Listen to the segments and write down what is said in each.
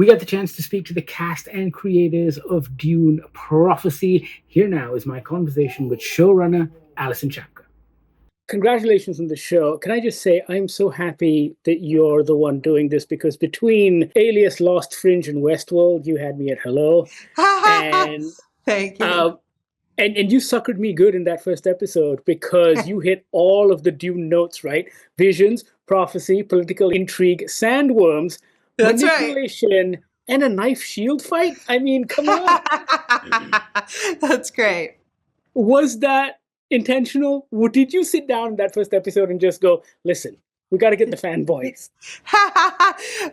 we got the chance to speak to the cast and creators of Dune Prophecy. Here now is my conversation with showrunner Alison Schapker. Congratulations on the show. Can I just say, I'm so happy that you're the one doing this, because between Alias, Lost, Fringe, and Westworld, you had me at hello. And thank you. And you suckered me good in that first episode, because you hit all of the Dune notes, right? Visions, prophecy, political intrigue, sandworms, That's manipulation, right, and a knife shield fight. I mean, come on. That's great. Was that intentional? Did you sit down in that first episode and just go, listen, we got to get the fanboys?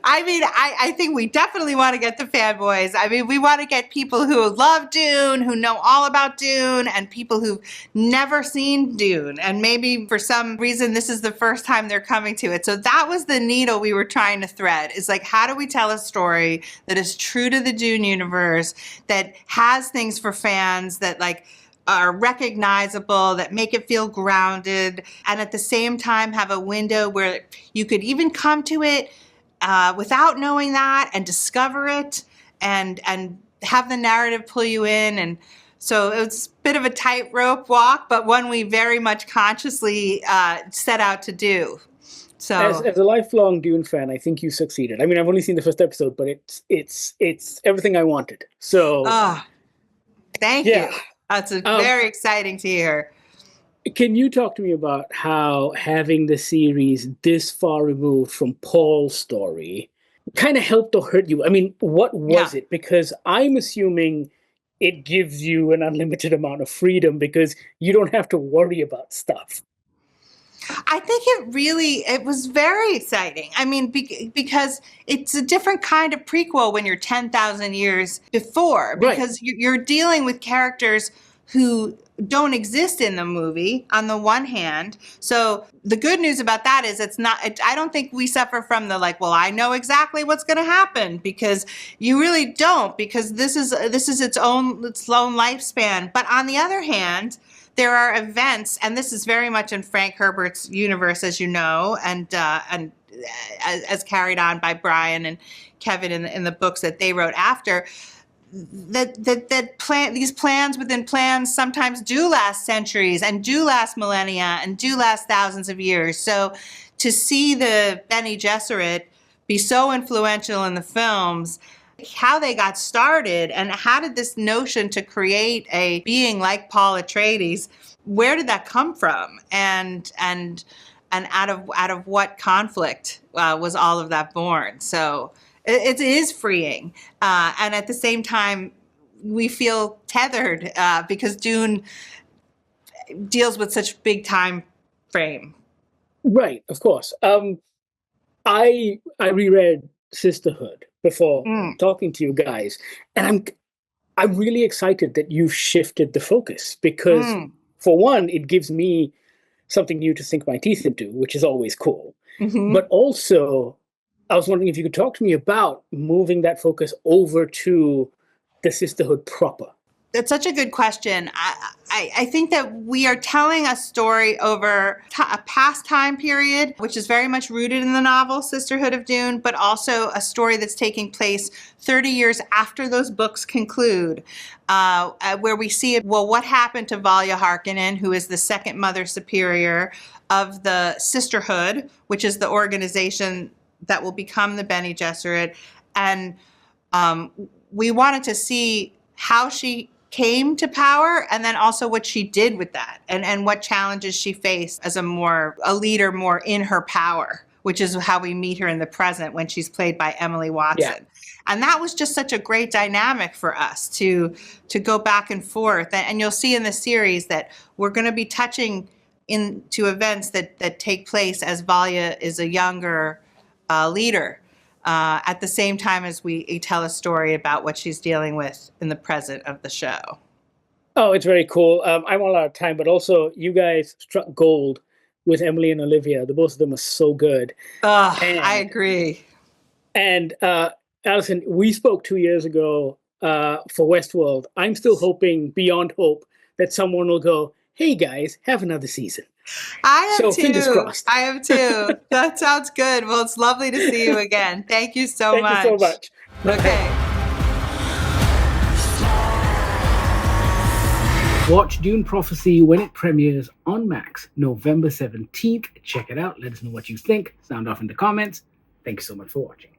I mean, I think we definitely want to get the fanboys. I mean, we want to get people who love Dune, who know all about Dune, and people who've never seen Dune. And maybe for some reason, this is the first time they're coming to it. So that was the needle we were trying to thread. Is like, how do we tell a story that is true to the Dune universe, that has things for fans, that like are recognizable, that make it feel grounded, and at the same time have a window where you could even come to it without knowing that, and discover it, and have the narrative pull you in. And so it was a bit of a tightrope walk, but one we very much consciously set out to do. So as a lifelong Dune fan, I think you succeeded. I mean, I've only seen the first episode, but it's everything I wanted. So thank you. That's very exciting to hear. Can you talk to me about how having the series this far removed from Paul's story kind of helped or hurt you? I mean, what was it? Because I'm assuming it gives you an unlimited amount of freedom, because you don't have to worry about stuff. I think it was very exciting. I mean, because it's a different kind of prequel when you're 10,000 years before, because you're dealing with characters who don't exist in the movie on the one hand. So the good news about that is I don't think we suffer from the like, well, I know exactly what's going to happen, because you really don't, because this is its own lifespan. But on the other hand, there are events, and this is very much in Frank Herbert's universe, as you know, and as carried on by Brian and Kevin in the books that they wrote after. These plans within plans sometimes do last centuries, and do last millennia, and do last thousands of years. So to see the Bene Gesserit be so influential in the films, how they got started, and how did this notion to create a being like Paul Atreides, where did that come from, and out of what conflict was all of that born? So it is freeing, and at the same time we feel tethered because Dune deals with such big time frame. Right, of course. I reread Sisterhood before talking to you guys, and I'm really excited that you've shifted the focus, because for one, it gives me something new to sink my teeth into, which is always cool. But also, I was wondering if you could talk to me about moving that focus over to the Sisterhood proper. That's such a good question. I think that we are telling a story over a past time period, which is very much rooted in the novel Sisterhood of Dune, but also a story that's taking place 30 years after those books conclude, where we see, well, what happened to Valya Harkonnen, who is the second Mother Superior of the Sisterhood, which is the organization that will become the Bene Gesserit. And we wanted to see how she came to power, and then also what she did with that, and what challenges she faced as a leader more in her power, which is how we meet her in the present when she's played by Emily Watson. And that was just such a great dynamic for us to go back and forth. And you'll see in the series that we're going to be touching into events that take place as Valya is a younger leader, at the same time as we tell a story about what she's dealing with in the present of the show. Oh, it's very cool. I'm all out of time, but also you guys struck gold with Emily and Olivia. The both of them are so good. I agree. And Alison, we spoke 2 years ago for Westworld. I'm still hoping beyond hope that someone will go, hey guys, have another season. I am too. Fingers crossed. I am too. That sounds good. Well, it's lovely to see you again. Thank you so much. Thank you so much. Okay. Watch Dune Prophecy when it premieres on Max November 17th. Check it out. Let us know what you think. Sound off in the comments. Thank you so much for watching.